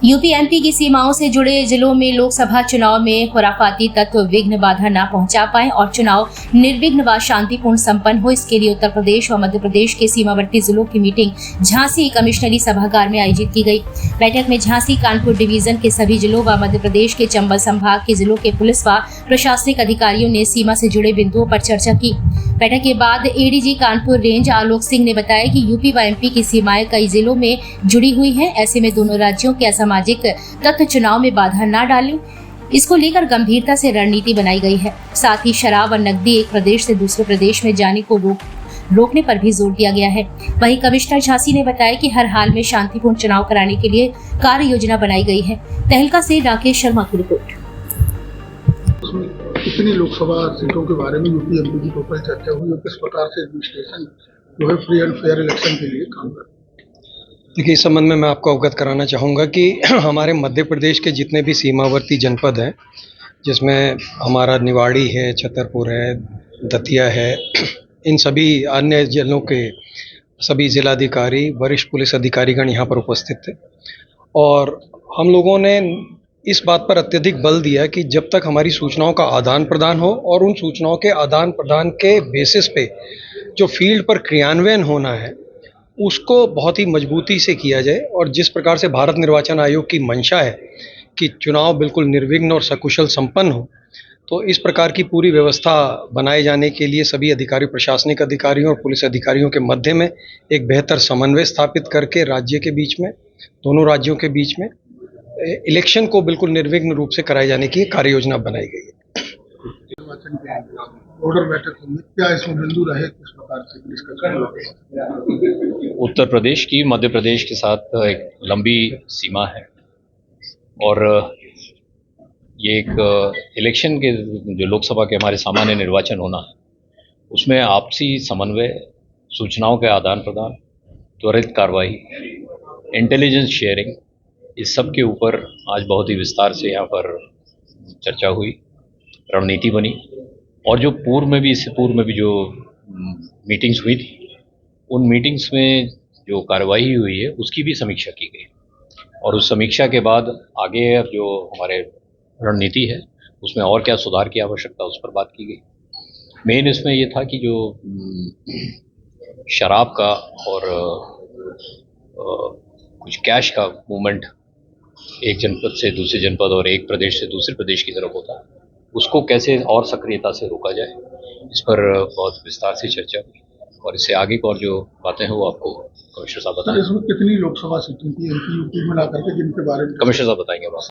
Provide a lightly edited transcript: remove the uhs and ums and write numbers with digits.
UP MP की सीमाओं से जुड़े जिलों में लोकसभा चुनाव में खुराफाती तत्व विघ्न बाधा न पहुंचा पाए और चुनाव निर्विघ्न व शांतिपूर्ण संपन्न हो, इसके लिए उत्तर प्रदेश व मध्य प्रदेश के सीमावर्ती जिलों की मीटिंग झांसी कमिश्नरी सभागार में आयोजित की गई। बैठक में झांसी कानपुर डिवीजन के सभी जिलों व मध्य प्रदेश के चंबल संभाग के जिलों के पुलिस व प्रशासनिक अधिकारियों ने सीमा से जुड़े बिंदुओं पर चर्चा की। बैठक के बाद एडीजी कानपुर रेंज आलोक सिंह ने बताया कि यूपी व एमपी की सीमाएं कई जिलों में जुड़ी हुई हैं। ऐसे में दोनों राज्यों के असामाजिक तत्व चुनाव में बाधा न डालें, इसको लेकर गंभीरता से रणनीति बनाई गई है। साथ ही शराब और नकदी एक प्रदेश से दूसरे प्रदेश में जाने को रोकने पर भी जोर दिया गया है। वहीं कमिश्नर झांसी ने बताया कि हर हाल में शांतिपूर्ण चुनाव कराने के लिए कार्य योजना बनाई गई है। तहलका से राकेश शर्मा की रिपोर्ट। कितनी लोकसभा सीटों के बारे में यूपी एमपी की टोटल चर्चा हुई और किस प्रकार से एडमिनिस्ट्रेशन जो है फ्री एंड फेयर इलेक्शन के लिए काम कर। देखिए, इस संबंध में मैं आपको अवगत कराना चाहूँगा कि हमारे मध्य प्रदेश के जितने भी सीमावर्ती जनपद हैं, जिसमें हमारा निवाड़ी है, छतरपुर है, दतिया है, इन सभी अन्य जिलों के सभी जिलाधिकारी, वरिष्ठ पुलिस अधिकारीगण यहाँ पर उपस्थित थे और हम लोगों ने इस बात पर अत्यधिक बल दिया कि जब तक हमारी सूचनाओं का आदान प्रदान हो और उन सूचनाओं के आदान प्रदान के बेसिस पे जो फील्ड पर क्रियान्वयन होना है उसको बहुत ही मजबूती से किया जाए। और जिस प्रकार से भारत निर्वाचन आयोग की मंशा है कि चुनाव बिल्कुल निर्विघ्न और सकुशल संपन्न हो, तो इस प्रकार की पूरी व्यवस्था बनाए जाने के लिए सभी अधिकारी, प्रशासनिक अधिकारियों और पुलिस अधिकारियों के मध्य में एक बेहतर समन्वय स्थापित करके राज्य के बीच में, दोनों राज्यों के बीच में इलेक्शन को बिल्कुल निर्विघ्न रूप से कराए जाने की कार्य योजना बनाई गई है। निर्वाचन के ऑर्डर बैठक में क्या इसमें बिंदु रहे, किस प्रकार से डिस्कशन? उत्तर प्रदेश की मध्य प्रदेश के साथ एक लंबी सीमा है और ये एक इलेक्शन के जो लोकसभा के हमारे सामान्य निर्वाचन होना है उसमें आपसी समन्वय, सूचनाओं के आदान प्रदान, त्वरित कार्रवाई, इंटेलिजेंस शेयरिंग, इस सब के ऊपर आज बहुत ही विस्तार से यहाँ पर चर्चा हुई, रणनीति बनी और जो इससे पूर्व में भी जो मीटिंग्स हुई थी उन मीटिंग्स में जो कार्रवाई हुई है उसकी भी समीक्षा की गई और उस समीक्षा के बाद आगे जो हमारे रणनीति है उसमें और क्या सुधार की आवश्यकता उस पर बात की गई। मेन इसमें ये था कि जो शराब का और कुछ कैश का मूवमेंट एक जनपद से दूसरे जनपद और एक प्रदेश से दूसरे प्रदेश की तरफ होता है, उसको कैसे और सक्रियता से रोका जाए, इस पर बहुत विस्तार से चर्चा हुई और इससे आगे की और जो बातें हैं वो आपको कमिश्नर साहब बताएंगे। इसमें कितनी लोकसभा सीटें थी एमपी यूपी मिलाकर के जिनके बारे में कमिश्नर साहब बताएंगे।